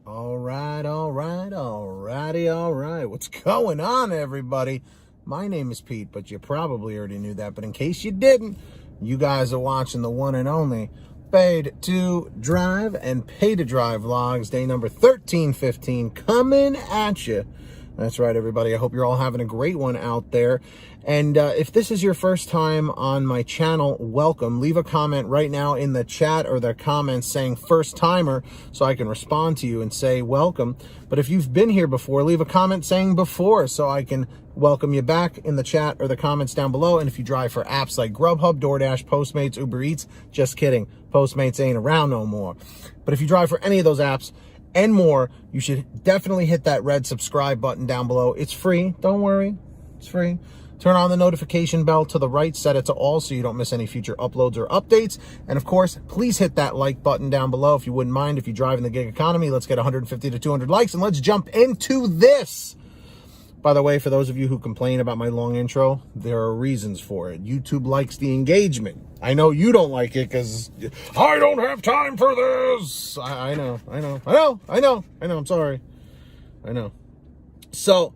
All right. What's going on, everybody? My name is Pete, but you probably already knew that. But in case you didn't, you guys are watching the one and only Paid to Drive and Pay to Drive vlogs, day number 1315, coming at you. That's right, everybody. I hope you're all having a great one out there. And if this is your first time on my channel, welcome. Leave a comment right now in the chat or the comments saying first timer so I can respond to you and say welcome. But if you've been here before, leave a comment saying before so I can welcome you back in the chat or the comments down below. And if you drive for apps like Grubhub, DoorDash, Postmates, Uber Eats, just kidding. Postmates ain't around no more. But if you drive for any of those apps and more, you should definitely hit that red subscribe button down below. It's free. Don't worry. It's free. Turn on the notification bell to the right, set it to all so you don't miss any future uploads or updates. And of course, please hit that like button down below if you wouldn't mind. If you drive in the gig economy, let's get 150 to 200 likes and let's jump into this. By the way, for those of you who complain about my long intro, there are reasons for it. YouTube likes the engagement. I know you don't like it because I don't have time for this. I know. I'm sorry. I know. So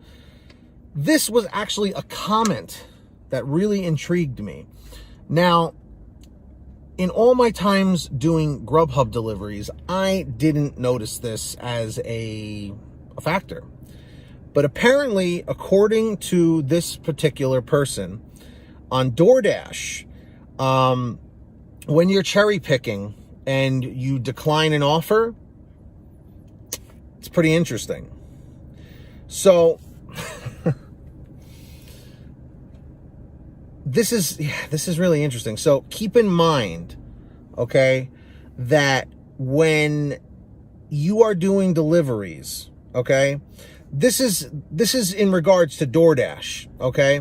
this was actually a comment that really intrigued me. Now, in all my times doing Grubhub deliveries, I didn't notice this as a factor. But apparently, according to this particular person, on DoorDash, when you're cherry picking and you decline an offer, it's pretty interesting. So this is really interesting. So keep in mind, okay, that when you are doing deliveries, okay, this is in regards to DoorDash, okay?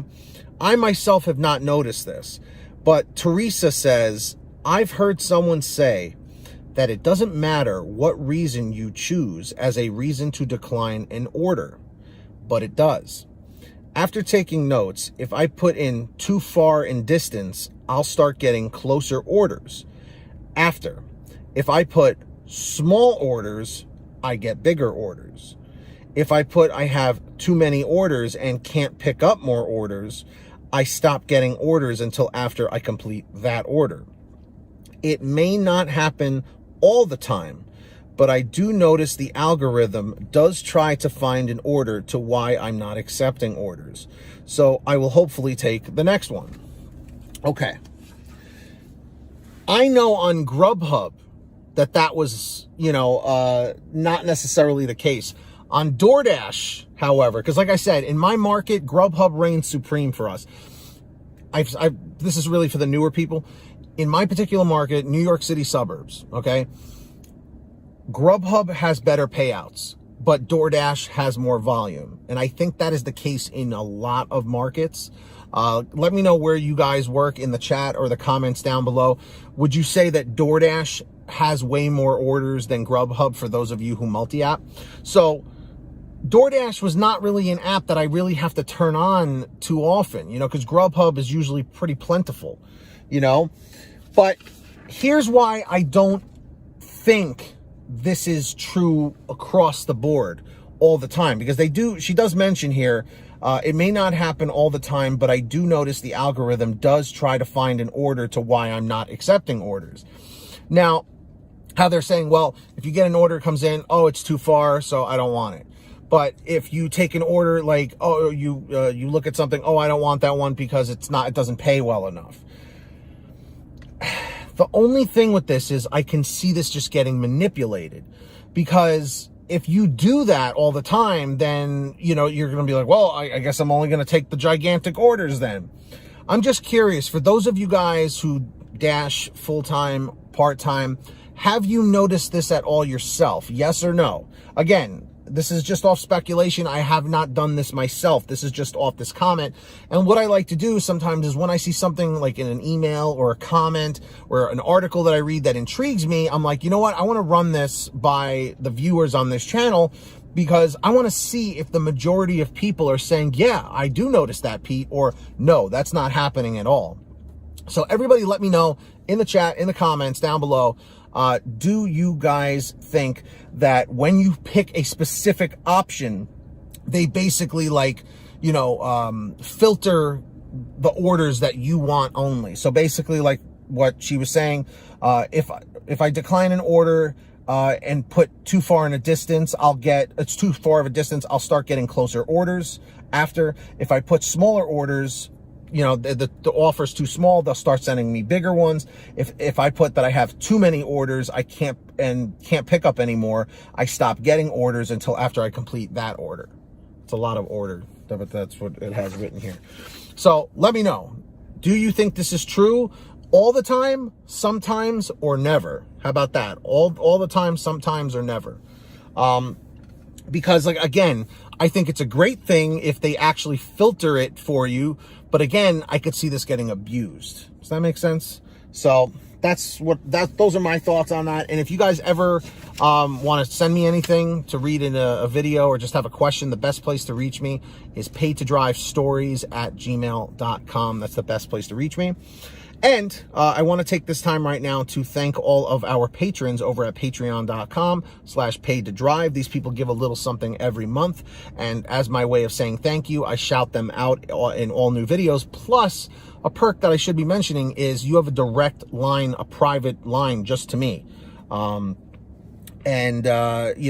I myself have not noticed this, but Teresa says, I've heard someone say that it doesn't matter what reason you choose as a reason to decline an order, but it does. After taking notes, if I put in too far in distance, I'll start getting closer orders. After, if I put small orders, I get bigger orders. If I put I have too many orders and can't pick up more orders, I stop getting orders until after I complete that order. It may not happen all the time, but I do notice the algorithm does try to find an order to why I'm not accepting orders. So I will hopefully take the next one. Okay. I know on Grubhub that was, not necessarily the case. On DoorDash, however, because like I said, in my market, Grubhub reigns supreme for us. This is really for the newer people. In my particular market, New York City suburbs, okay, Grubhub has better payouts, but DoorDash has more volume. And I think that is the case in a lot of markets. Let me know where you guys work in the chat or the comments down below. Would you say that DoorDash has way more orders than Grubhub for those of you who multi-app? So DoorDash was not really an app that I really have to turn on too often, because Grubhub is usually pretty plentiful, But here's why I don't think this is true across the board all the time, because she does mention here, it may not happen all the time, but I do notice the algorithm does try to find an order to why I'm not accepting orders. Now, how they're saying, well, if you get an order, it comes in, oh, it's too far, so I don't want it. But if you take an order like, oh, you look at something, oh, I don't want that one because it doesn't pay well enough. The only thing with this is I can see this just getting manipulated, because if you do that all the time, then, you're going to be like, well, I guess I'm only going to take the gigantic orders then. I'm just curious, for those of you guys who dash full-time, part-time, have you noticed this at all yourself? Yes or no? Again, this is just off speculation. I have not done this myself. This is just off this comment. And what I like to do sometimes is when I see something like in an email or a comment or an article that I read that intrigues me, I'm like, you know what? I want to run this by the viewers on this channel, because I want to see if the majority of people are saying, yeah, I do notice that, Pete, or no, that's not happening at all. So everybody let me know in the chat, in the comments down below, do you guys think that when you pick a specific option, they basically like, you know, filter the orders that you want only? So basically, like what she was saying, if I decline an order and put too far in a distance, it's too far of a distance, I'll start getting closer orders after. If I put smaller orders, you know, the offer's too small, they'll start sending me bigger ones. If I put that I have too many orders, I can't pick up anymore, I stop getting orders until after I complete that order. It's a lot of order, but that's what it has written here. So let me know. Do you think this is true all the time, sometimes, or never? How about that? All the time, sometimes, or never? Because, like, again, I think it's a great thing if they actually filter it for you. But again, I could see this getting abused. Does that make sense? So those are my thoughts on that. And if you guys ever want to send me anything to read in a video, or just have a question, the best place to reach me is paidtodrivestories@gmail.com. That's the best place to reach me. And I want to take this time right now to thank all of our patrons over at patreon.com/paidtodrive. These people give a little something every month. And as my way of saying thank you, I shout them out in all new videos. Plus, a perk that I should be mentioning is you have a direct line, a private line just to me. You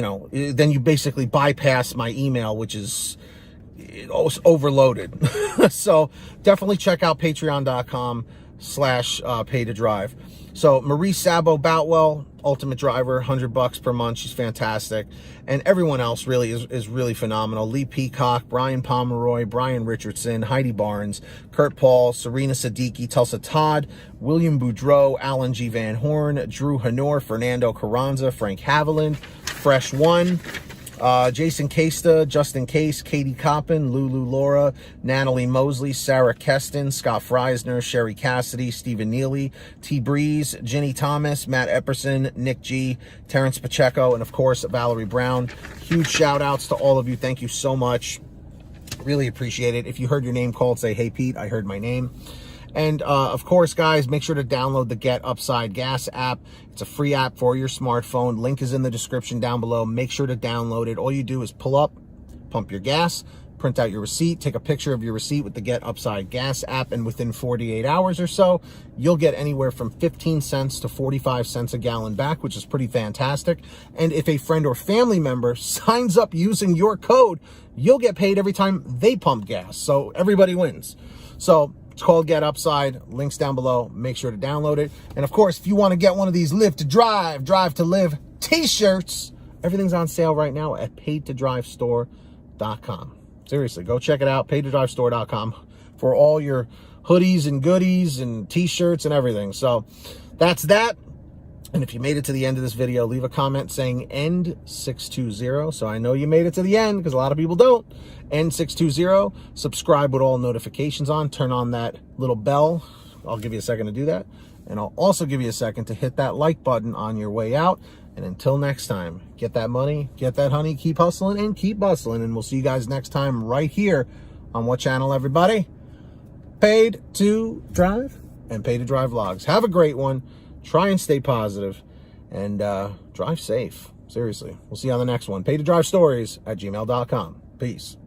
know, then you basically bypass my email, which is overloaded. So definitely check out patreon.com/paidtodrive. So Marie Sabo Boutwell, Ultimate Driver, $100 per month. She's fantastic. And everyone else really is really phenomenal. Lee Peacock, Brian Pomeroy, Brian Richardson, Heidi Barnes, Kurt Paul, Serena Siddiqui, Tulsa Todd, William Boudreau, Alan G. Van Horn, Drew Hanor, Fernando Carranza, Frank Haviland, Fresh One, Jason Casta, Justin Case, Katie Coppin, Lulu Laura, Natalie Mosley, Sarah Keston, Scott Freisner, Sherry Cassidy, Stephen Neely, T. Breeze, Ginny Thomas, Matt Epperson, Nick G, Terrence Pacheco, and of course, Valerie Brown. Huge shout outs to all of you. Thank you so much. Really appreciate it. If you heard your name called, say, "Hey, Pete, I heard my name." And of course, guys, make sure to download the Get Upside Gas app. It's a free app for your smartphone. Link is in the description down below. Make sure to download it. All you do is pull up, pump your gas, print out your receipt, take a picture of your receipt with the Get Upside Gas app, and within 48 hours or so, you'll get anywhere from 15 cents to 45 cents a gallon back, which is pretty fantastic. And if a friend or family member signs up using your code, you'll get paid every time they pump gas. So everybody wins. So it's called Get Upside. Links down below. Make sure to download it. And of course, if you want to get one of these Live to Drive, Drive to Live t-shirts, everything's on sale right now at paidtodrivestore.com. Seriously, go check it out, paidtodrivestore.com, for all your hoodies and goodies and t-shirts and everything. So that's that. And if you made it to the end of this video, leave a comment saying end 620. So I know you made it to the end, because a lot of people don't. End 620. Subscribe with all notifications on. Turn on that little bell. I'll give you a second to do that. And I'll also give you a second to hit that like button on your way out. And until next time, get that money, get that honey, keep hustling and keep bustling. And we'll see you guys next time right here on what channel, everybody? Paid to Drive and Paid to Drive Vlogs. Have a great one. Try and stay positive, and drive safe. Seriously. We'll see you on the next one. paidtodrivestories@gmail.com. Peace.